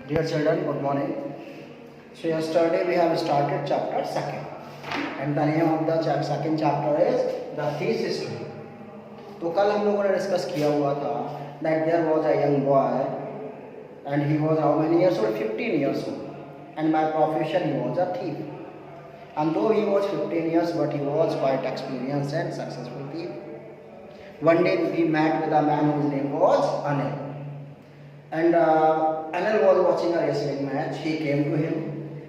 Dear children, good morning. So yesterday we have started chapter second, and the name of the second chapter is the thesis tree. तो कल हम लोगों ने discuss किया हुआ था that there was a young boy and he was how many years old? 15 years old, and by profession he was a thief. And though he was 15 years, but he was quite experienced and successful thief. One day we met with a man whose name was Anil. And Anil was watching a wrestling match. He came to him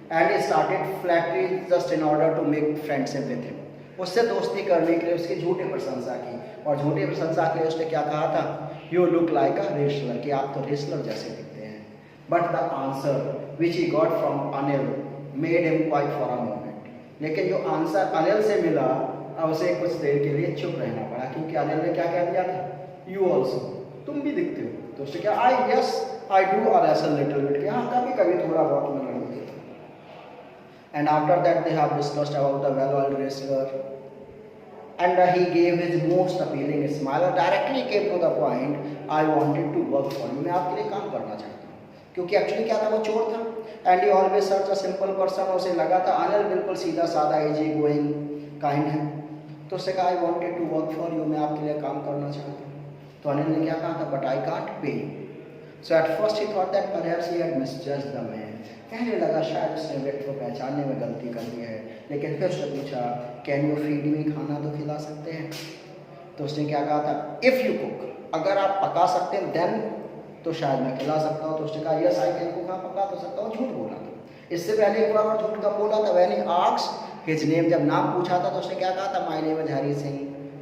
and he started flattery just in order to make friendship with him. उससे दोस्ती करने के लिए उसकी झूठी प्रशंसा की, और झूठी प्रशंसा के लिए उसने क्या कहा था? You look like a wrestler, कि आप तो रेसलर जैसे दिखते हैं. But the answer which he got from Anil made him quiet for a moment. लेकिन जो आंसर अनिल से मिला, अब उसे कुछ देर के लिए चुप रहना पड़ा, क्योंकि अनिल ने क्या कह दिया था? You also, तुम भी दिखते हो. तो उसने क्या? I do a wrestle little bit. कि हाँ कभी कभी थोड़ा बहुत मैं लड़ देता हूँ. And after that they have discussed about the well-oiled wrestler, and he gave his most appealing smile and directly came to the point. I wanted to work for you. मैं आपके लिए काम करना चाहता हूँ. क्योंकि एक्चुअली क्या था, वो चोर था. And he always such a simple person. उसे लगा था अनिल बिल्कुल सीधा साधा easy going kind है. तो उससे कहा I wanted to work for you. मैं आपके लिए काम करना चाहता हूँ. तो अनिल ने क्या कहा था? But I can't pay. So at first he thought that perhaps he had misjudged the man. कहने लगा शायद उसने व्यक्ति को पहचानने में गलती कर दी है. लेकिन फिर उसने पूछा कैन यू फीड मी, खाना तो खिला सकते हैं? तो उसने क्या कहा था? इफ़ यू कुक, अगर आप पका सकते हैं देन तो शायद मैं खिला सकता हूँ. तो उसने कहा यस आई कैन कुक, हाँ पका तो सकता हूँ. झूठ बोला था. इससे पहले एक बार झूठ का बोला था. When he asked his name, जब नाम पूछा था तो उसने क्या कहा था? My name is Hari Singh.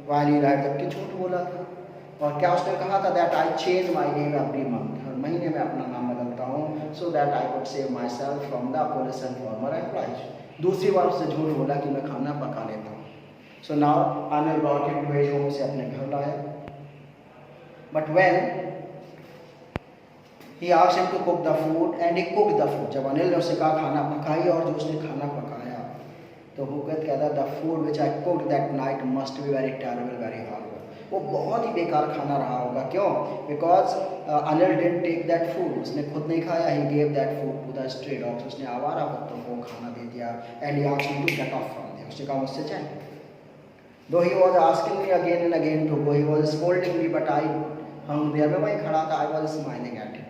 While he right, जबकि झूठ बोला था. और क्या उसने कहा था? That I change my name every month, हर महीने में अपना नाम बदलता हूँ, so that I could save myself from the police and former employees. दूसरी बार उसने झूठ बोला कि मैं खाना पका लेता हूँ. So now Anil brought him to his home, से अपने घर लाया. But when he asked him to cook the food and he cooked the food, जब अनिल ने उससे कहा खाना पकाइए और जो उसने खाना पकाया, तो हुकत कहता the food which I cooked that night must be very terrible, very hard. वो बहुत ही बेकार खाना रहा होगा. क्यों? Because Anil didn't take that food. उसने खुद नहीं खाया. He gave that food to the stray dogs. उसने आवारा कुत्तों को खाना दे दिया. And he asked me to get off from there. उसने कहा मुझसे जाए. Though he was asking me again and again to go, he was scolding me but I hung there. मैं वहीं खड़ा था. I was smiling at him.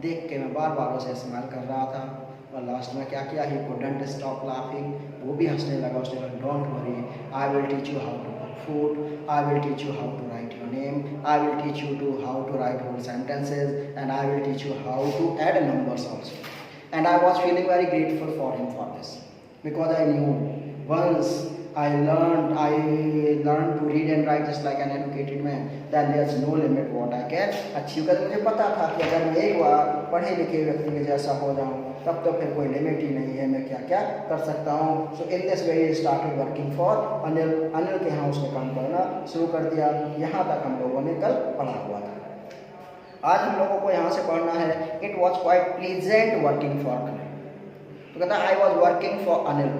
देख के मैं बार बार उसे स्माइल कर रहा था. और लास्ट में क्या किया? He couldn't stop laughing. वो भी हंसने लगा. उसने कहा don't worry, I will teach you how to food, I will teach you how to write your name, I will teach you to how to write whole sentences, and I will teach you how to add numbers also. And I was feeling very grateful for him for this, because I knew once I learned to read and write just like an educated man, then there's no limit what I can achieve. because मुझे पता था कि अगर मैं एक बार पढ़े लिखे व्यक्ति के जैसा हो जाऊँ तब तो फिर कोई लिमिट ही नहीं है, मैं क्या क्या कर सकता हूँ. So in this way he started working for Anil. Anil के यहाँ उसने काम करना शुरू कर दिया. यहाँ तक हम लोगों ने कल पढ़ा हुआ था. आज हम लोगों को यहाँ से पढ़ना है it was quite pleasant working for Anil. तो कहता I was working for Anil.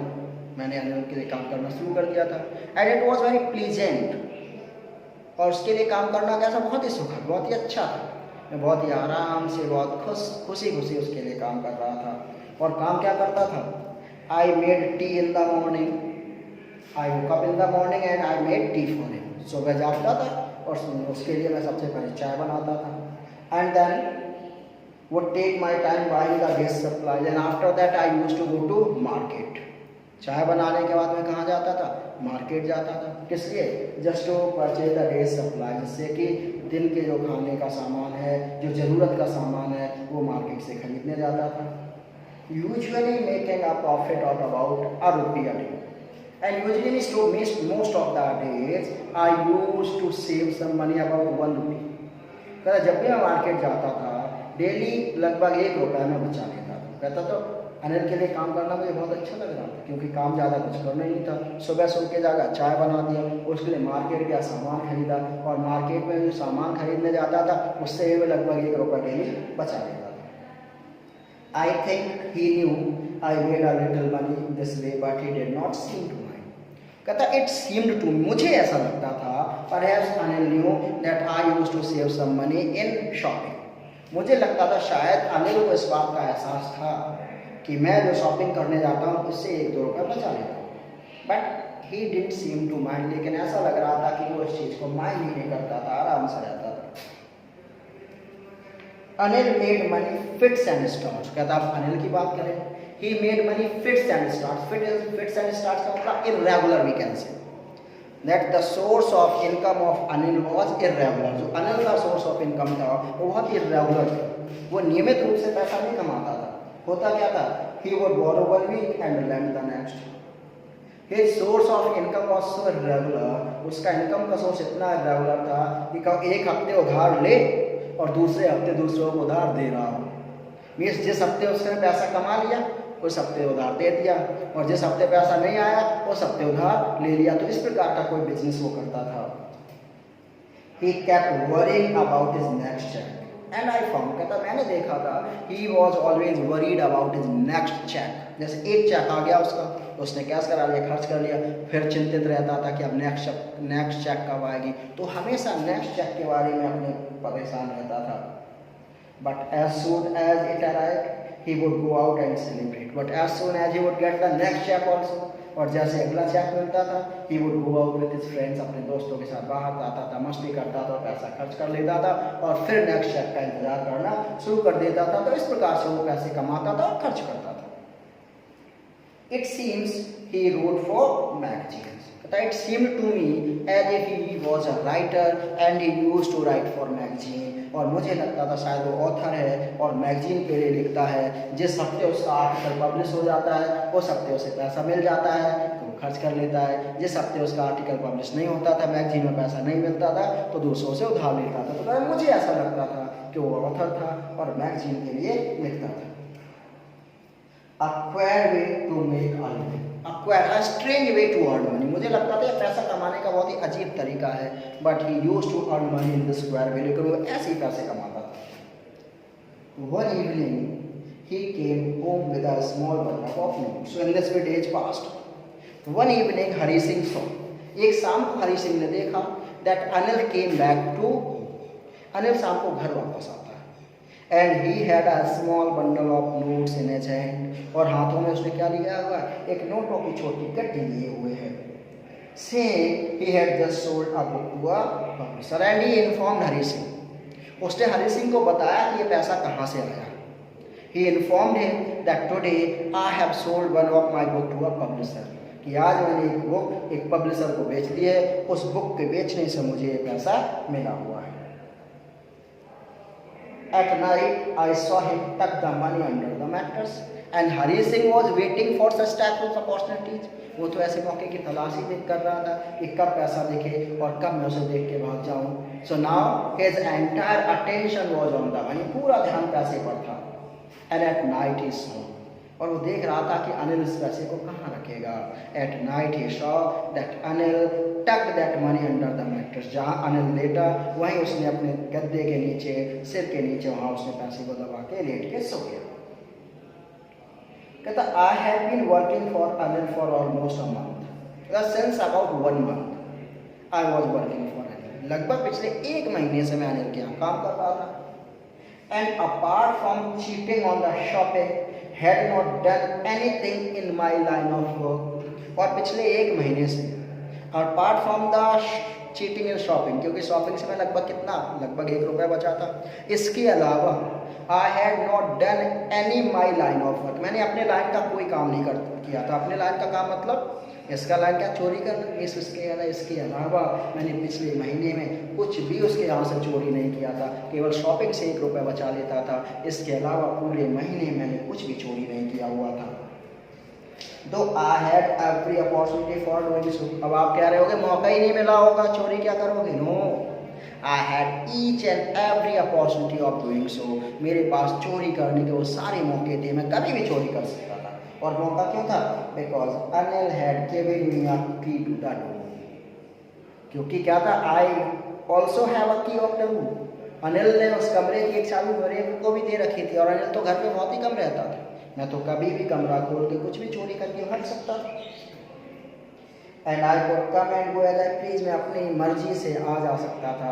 मैंने अनिल के लिए काम करना शुरू कर दिया था. And it was very pleasant. और उसके लिए काम करना कैसा? बहुत ही सुखद, बहुत ही अच्छा था. मैं बहुत ही आराम से, बहुत खुशी उसके लिए काम कर रहा था. और काम क्या करता था? I made tea in the morning. I woke up in the morning and I made tea for him. सुबह जागता था और उसके लिए मैं सबसे पहले चाय बनाता था. And then would take my time buying the gas supplies, and after that I used to go to market. चाय बनाने के बाद मैं कहाँ जाता था? मार्केट जाता था. किस लिए? Just to purchase the day's supply, जिससे कि दिन के जो खाने का सामान है, जो ज़रूरत का सामान है, वो मार्केट से खरीदने जाता था. Usually making a profit of about a rupee a day. And usually most of the days I used to save some money about 1 rupee. कहता जब भी मैं मार्केट जाता था डेली लगभग 1 रुपया मैं बचा लेता था. कहता तो अनिल के लिए काम करना मुझे बहुत अच्छा लग रहा था, क्योंकि काम ज़्यादा कुछ करना ही नहीं था. सुबह सो के जागा, चाय बना दिया, उसके लिए मार्केट गया, सामान खरीदा, और मार्केट में जो सामान खरीदने जाता था उससे मैं लगभग 1 रुपया डेली बचा लेता था. I think he knew I made a little money this way but he did not seem to mind. कहता इट सीम्ड टू, मुझे ऐसा लगता था, perhaps Anil knew that I used to save some money in shopping. मुझे लगता था शायद अनिल को इस बात का एहसास था कि मैं जो शॉपिंग करने जाता हूँ उससे 1-2 रुपये बचा लेता हूँ, but he didn't seem to mind. लेकिन ऐसा लग रहा था कि वो इस चीज़ को माइंड ही नहीं करता था, आराम से रहता था। Anil made money fits and starts. कहता आप अनिल की बात करें, he made money fits and starts. Fits and starts का मतलब irregular, we can say that the source of income of Anil was irregular. जो अनिल का सोर्स ऑफ इनकम था वो बहुत इर्रेगुलर था, वो नियमित रूप से पैसा नहीं कमाता था। होता क्या था, he would borrow one week and lend the next. His source of income was so irregular, उसका इनकम का सोर्स इतना इरेगुलर था कि एक हफ्ते उधार ले और दूसरे हफ्ते दूसरों को उधार दे रहा हो। मीन्स जिस हफ्ते उसने पैसा कमा लिया उस हफ्ते उधार दे दिया, और जिस हफ्ते पैसा नहीं आया उस हफ्ते उधार ले लिया। तो इस प्रकार का कोई बिजनेस वो करता था। He kept worrying about his next check and I found, कहता मैंने देखा था, he was always worried about his next check। जैसे एक चेक आ गया उसका, उसने कैश करा लिया, खर्च कर लिया, फिर चिंतित रहता था कि अब नेक्स्ट चेक कब आएगी। तो हमेशा नेक्स्ट चेक के बारे में अपने परेशान रहता था। But as soon as it arrived he would go out and celebrate, but as soon as he would get the next check also, और जैसे अगला चेक मिलता था he would go out with his friends, अपने दोस्तों के साथ बाहर जाता था, मस्ती करता था, पैसा खर्च कर लेता था और फिर नेक्स्ट चेक का इंतजार करना शुरू कर देता था। तो इस प्रकार से वो पैसे कमाता था और खर्च करता था। It seems he wrote for magazines। It seemed to me as if he was a writer and he used to write for magazine। और मुझे लगता था शायद वो ऑथर है और मैगजीन के लिए लिखता है। जिस हफ्ते उसका आर्टिकल पब्लिश हो जाता है उस हफ्ते उसे पैसा मिल जाता है तो वो खर्च कर लेता है। जिस हफ्ते उसका आर्टिकल पब्लिश नहीं होता था, मैगजीन में पैसा नहीं मिलता था, तो दूसरों से उधार लेता था। तो मुझे ऐसा लगता था कि वो ऑथर था और मैगजीन के लिए लिखता था। A queer way to make money, a strange way to earn money। मुझे लगता था ये पैसा कमाने का बहुत ही अजीब तरीका है, but he used to earn money in this square way। लेकिन वो ऐसे ही पैसे कमाता था। One evening he came home with a small bundle of notes। So in this way days passed। One evening Hari Singh saw, एक शाम को हरी सिंह ने देखा that Anil came back to, Anil शाम को घर वापस आता है। And he had a small bundle of notes in his hand। और हाथों में उसने क्या लिया हुआ, एक नोटों की छोटी गड्डी लिए हुए है। Saying he had just sold a book to a publisher and he informed Hari Singh. उसने हरी सिंह को बताया कि ये पैसा कहाँ से आया। He informed him that today I have sold one of my book to a publisher। कि आज मैंने एक बुक एक पब्लिशर को बेच दी है, उस बुक के बेचने से मुझे ये पैसा मिला हुआ है। At night I saw him tuck the money under the mattress and Hari Singh was waiting for such type of opportunities। वो तो ऐसे मौके की तलाशी कर रहा था कि कब पैसा दिखे और कब मैं उसे देख के भाग जाऊं। So now his entire attention was on the money। पूरा ध्यान पैसे पर था। And at night he saw, और वो देख रहा था कि अनिल इस पैसे को कहाँ रखेगा। At night he saw that Anil tucked that money under the mattress। जहाँ अनिल लेटा वहीं उसने अपने गद्दे के नीचे, सिर के नीचे, वहाँ उसने पैसे को दबा के लेट के सो गया। कहता I have been working for Anil for almost a month। Since about 1 month I was working for Anil। लगभग पिछले 1 महीने से मैं अनिल के यहाँ काम कर रहा था। And apart from cheating on the shopping had not done anything in my line of work। और पिछले 1 महीने से apart from the cheating in shopping, क्योंकि शॉपिंग से मैं लगभग 1 रुपया बचा था, इसके अलावा I had not done any my line of work। मैंने अपने लाइन का कोई काम नहीं किया था। अपने लाइन का काम मतलब इसका लाइन क्या, चोरी करना। इसके अलावा मैंने पिछले महीने में कुछ भी उसके यहाँ से चोरी नहीं किया था। केवल शॉपिंग से 1 रुपया बचा लेता था। इसके अलावा पूरे महीने मैंने कुछ भी चोरी नहीं किया हुआ था। दो I had every opportunity for doing so. अब आप कह रहे होगे मौका ही नहीं मिला होगा, चोरी क्या करोगे। No, I had each and every opportunity of doing so. मेरे पास चोरी करने के वो सारे मौके थे, मैं कभी भी चोरी कर सकता था। और मौका क्यों था, because Anil had given me a key to the door. क्योंकि क्या था, आई ऑल्सो हैव अ की ऑफ द रूम। अनिल ने उस कमरे की एक चाबी मेरे को भी दे रखी थी, और अनिल तो घर पे बहुत ही कम रहता था। मैं तो कभी भी कमरा खोल के कुछ भी चोरी करके हट सकता था। And I could come and go as I please. मैं अपनी मर्जी से आ जा सकता था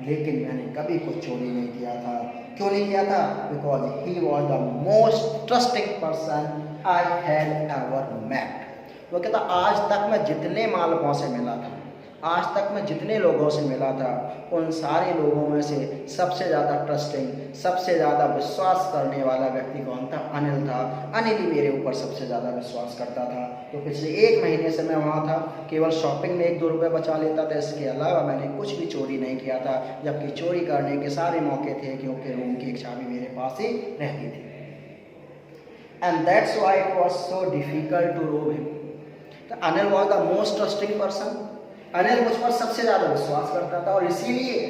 लेकिन मैंने कभी कुछ चोरी नहीं किया था। क्यों नहीं किया था? Because he was the most trusting person I had ever met. वो कहता आज तक मैं जितने मालकों से मिला था, आज तक मैं जितने लोगों से मिला था, उन सारे लोगों में से सबसे ज़्यादा ट्रस्टिंग, सबसे ज़्यादा विश्वास करने वाला व्यक्ति कौन था? अनिल था। अनिल ही मेरे ऊपर सबसे ज़्यादा विश्वास करता था। तो पिछले 1 महीने से मैं वहाँ था, केवल शॉपिंग में 1-2 रुपये बचा लेता था, इसके अलावा मैंने कुछ भी चोरी नहीं किया था। जबकि चोरी करने के सारे मौके थे, क्योंकि रूम की एक चाबी मेरे पास ही रहती थी। And that's why it was so difficult to rob him. तो Anil was the most trusting person. Anil मुझ पर सबसे ज़्यादा विश्वास करता था और इसीलिए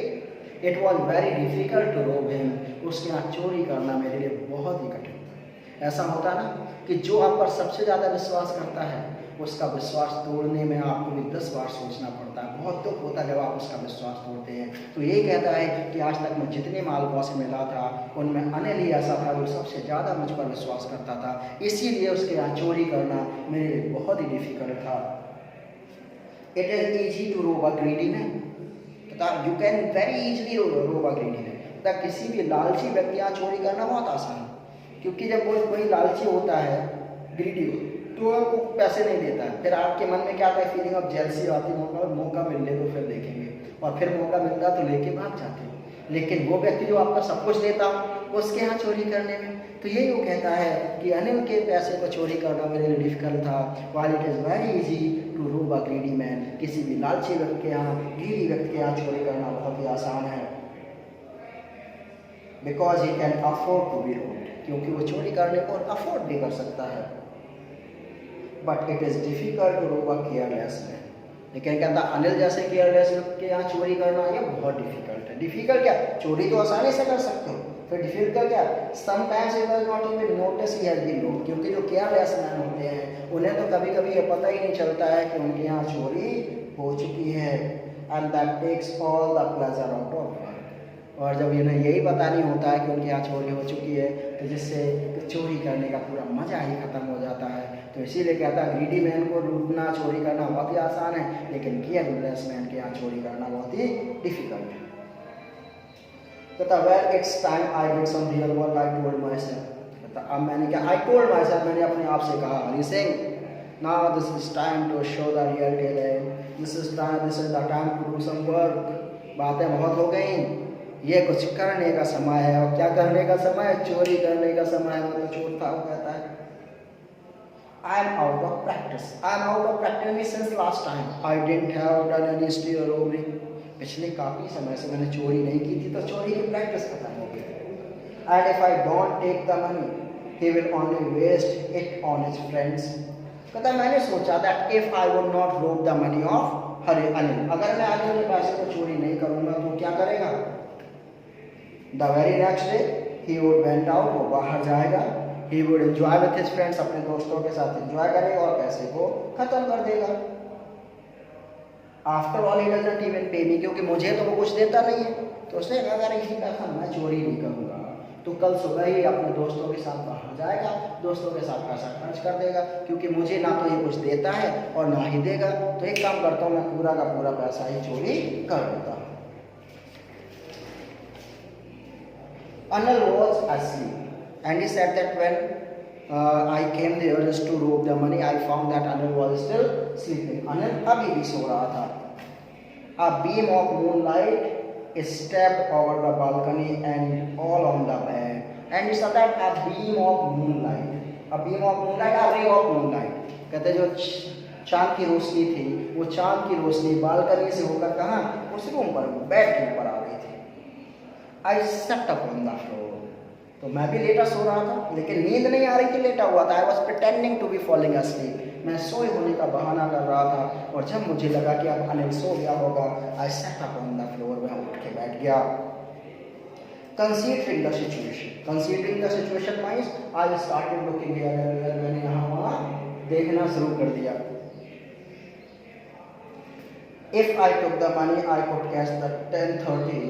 it was very difficult to rob him. उसके यहाँ चोरी करना मेरे लिए बहुत ही कठिन था। ऐसा होता ना कि जो आप पर सबसे ज़्यादा विश्वास करता है, उसका विश्वास तोड़ने में आपको भी 10 बार सोचना पड़ता है। बहुत दुख होता है जब आप उसका विश्वास तोड़ते हैं। तो यही कहता है कि आज तक मैं जितने मालकों से मिला था, उनमें अनिल ही ऐसा था जो सबसे ज़्यादा मुझ पर विश्वास करता था। इसीलिए उसके यहाँ चोरी करना मेरे लिए बहुत ही डिफिकल्ट था। It is easy to rob a greedy man. You can very easily rob a greedy man. किसी भी लालची व्यक्ति यहाँ चोरी करना बहुत आसान है, क्योंकि जब कोई लालची होता है, ग्रीडी तो आपको पैसे नहीं देता है, फिर आपके मन में क्या आता है? फीलिंग ऑफ जेलसी आती है। मौका मिल ले तो फिर देखेंगे, और फिर मौका मिलता तो लेके भाग जाते हैं। लेकिन वो व्यक्ति जो आपका सब कुछ देता उसके यहाँ चोरी करने में, तो यही वो कहता है कि अनिल के पैसे को चोरी करना मेरे लिए डिफिकल्ट था। While it is very easy to rob a greedy man. किसी भी लालची व्यक्ति के यहाँ, ग्रीडी व्यक्ति के यहाँ चोरी करना बहुत ही आसान है। Because he can afford to be robbed, क्योंकि वो चोरी करने को अफोर्ड भी कर सकता है। But it is difficult to rob a careless man. लेकिन कहता अनिल जैसे केयरलेस के यहाँ चोरी करना ये बहुत डिफिकल्ट है। डिफिकल्ट क्या? चोरी तो आसानी से कर सकते हो, फिर डिफिकल्ट क्या? Sometimes it does not even notice he has been robbed. क्योंकि जो केयरलेस मैन होते हैं उन्हें तो कभी कभी ये पता ही नहीं चलता है कि उनके यहाँ चोरी हो चुकी है। And that takes all the pleasure out of work. और जब इन्हें यही पता नहीं होता है कि उनके यहाँ चोरी हो चुकी है, तो जिससे चोरी करने का पूरा मज़ा ही ख़त्म हो जाता है। तो इसीलिए कहता है ग्रीडी मैन को लूटना, चोरी करना बहुत ही आसान है, लेकिन केयरलेस मैन के यहाँ चोरी करना बहुत ही डिफिकल्ट है। कहता well it's time I did some real work I told myself. कहता अब मैंने क्या? आई टोल्ड माई सेल्फ, मैंने अपने आप से कहा। He saying now this is time to show the real talent, this is the time to do some work. बातें बहुत हो गई, ये कुछ करने का समय है। और क्या करने का समय है? चोरी करने का समय है। तो चोर था, वो कहता है I am out of practice. I am out of practice since last time. I didn't have done any steal robbery. पिछले काफ़ी समय से मैंने चोरी नहीं की थी, तो चोरी की प्रैक्टिस खत्म हो गई। And if I don't take the money, he will only waste it on his friends. कहता मैंने सोचा that if I would not rob the money of Anil, अगर मैं अनिल के पैसे को चोरी नहीं करूँगा तो क्या करेगा? The very next day he would went out, वो बाहर जाएगा। He would enjoy with his friends, अपने दोस्तों के साथ एंजॉय करेगा और पैसे को खत्म कर देगा। After all he doesn't even pay me, क्योंकि मुझे तो वो कुछ देता नहीं है। तो उसने कहा अगर इसी पैसा मैं चोरी नहीं करूँगा तो कल सुबह ही अपने दोस्तों के साथ बाहर जाएगा, दोस्तों के साथ पैसा खर्च कर देगा, क्योंकि मुझे ना तो ये कुछ देता है और ना ही देगा। तो एक काम करता हूँ, मैं पूरा का पूरा पैसा ही चोरी कर देता हूँ। Anil was asleep and he said that when I came there just to rob the money, I found that Anil was still sleeping. Anil अभी भी सो रहा था। A beam of moonlight stepped over the balcony and all on the bed. And he said that a beam of moonlight, a beam of moonlight, a ray of moonlight. कहते जो चांद की रोशनी थी, वो चांद की रोशनी बालकनी से होकर कहाँ? उस रूम पर, बेड के ऊपर आ रही थी। I sat up on the floor. तो मैं भी लेटा सो रहा था, लेकिन नींद नहीं आ रही थी, लेटा हुआ था। I was pretending to be falling asleep. मैं सोए होने का बहाना कर रहा था, और जब मुझे लगा कि अब अनिल सो गया होगा, I sat up on the floor, मैं उठ के बैठ गया। Considering the situation means I started looking here and there. मैंने यहाँ वहाँ देखना शुरू कर दिया। If I took the money, I could catch the 10:30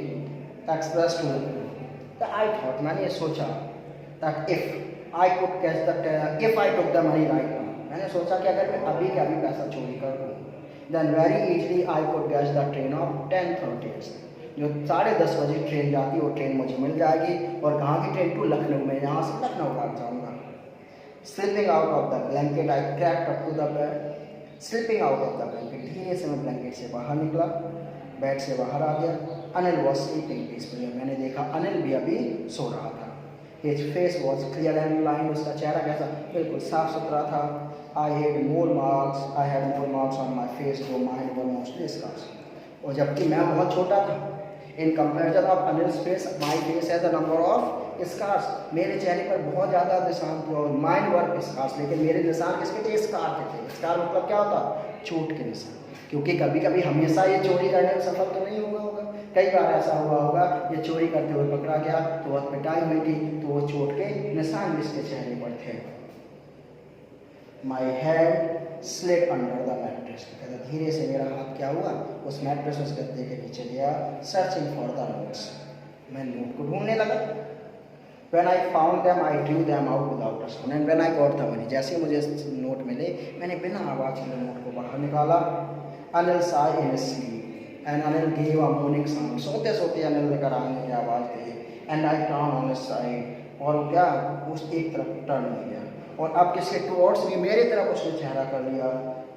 express to the I thought, मैंने सोचा that if I took the money right now, मैंने सोचा कि अगर मैं अभी के अभी पैसा चोरी कर दूँ, then very easily I could catch the train of 10:30, जो 10:30 बजे ट्रेन जाती है वो ट्रेन मुझे मिल जाएगी। और कहाँ की ट्रेन? टू लखनऊ में, यहाँ से लखनऊ भाग जाऊँगा। Slipping out of the blanket I cracked up to the bed. Slipping out of the blanket, धीरे से मैं ब्लैंकेट से बाहर निकला, बेड से बाहर आ गया। अनिल वॉज स्लीपिंग पीसफुली, मैंने देखा अनिल भी अभी सो रहा था। His face was clear and line, उसका चेहरा कैसा? बिल्कुल साफ सुथरा था। I had more marks on my face, जो माइंड वर मोस्टली स्कार्स। और जबकि मैं बहुत छोटा था, in comparison of Anil's face my face has a number of scars. मेरे चेहरे पर बहुत ज़्यादा निशान थे और माइंड वर्क स्कार्स, लेकिन मेरे निशान किसके थे? स्कार के थे। स्कार मतलब क्या होता? चोट के निशान। क्योंकि कभी कभी हमेशा ये चोरी करने में सफल तो नहीं हुआ होगा, कई बार ऐसा हुआ होगा ये चोरी करते हुए पकड़ा गया तो बहुत पिटाई हुई थी, तो वो चोट के निशान इसके चेहरे पर थे। My head slid under the mattress, कहता धीरे से मेरा हाथ क्या हुआ? उस मैट्रेस उस गद्दे के नीचे गया। सर्चिंग फॉर द नोट्स, मैं नोट को ढूंढने लगा। When I found them, I drew them out without a sound. And when I got the money, जैसे मुझे नोट मिले, मैंने बिना आवाज़ के नोट को बाहर निकाला। Anil sighed in his sleep, and Anil gave a moaning sound. सोते सोते अनिल ने कराने की आवाज़ दी। And I turned on his side, और वो क्या? उस एक तरफ टर्न हो गया, और अब किसके? टुवर्ड्स मी, मेरी तरफ उसने चेहरा कर लिया।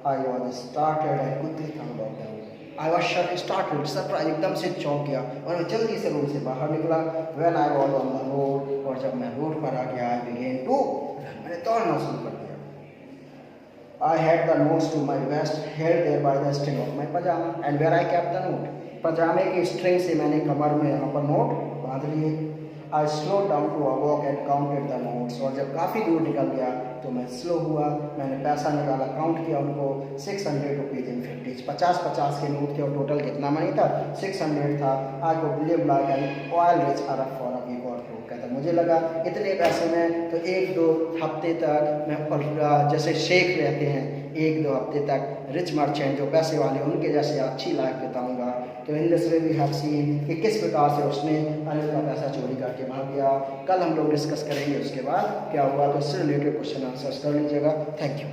I was startled and quickly turned off the I was startled, surprise, एकदम से चौंक गया और मैं जल्दी से रूम से बाहर निकला। When I was on the road, और जब मैं रोड पर आ गया, I began to run, मैंने दौड़ना शुरू कर दिया। I had the notes to my vest held there by the string of my pajama, and where I kept the note, पजामे की स्ट्रिंग से मैंने कमर में यहाँ पर नोट बांध लिए। I slowed down to a walk and counted the notes, और जब काफ़ी दूर निकल गया तो मैं स्लो हुआ, मैंने पैसा निकाला, काउंट किया उनको। 600 रुपीज़ इन 50, 50 के नोट थे और टोटल कितना मनी था? 600 था। I could live like an oil rich Arab for a week और टू, कहता मुझे लगा इतने पैसे में तो 1-2 हफ्ते तक मैं जैसे शेख रहते हैं, 1-2 हफ्ते तक रिच मर्चेंट जो पैसे वाले उनके जैसे अच्छी लाइफ बिताऊंगा। तो in this way we have seen कि किस प्रकार से उसने अनिल का पैसा चोरी करके भाग गया। कल हम लोग डिस्कस करेंगे उसके बाद क्या हुआ, तो इससे रिलेटेड क्वेश्चन आंसर्स कर लीजिएगा। Thank you.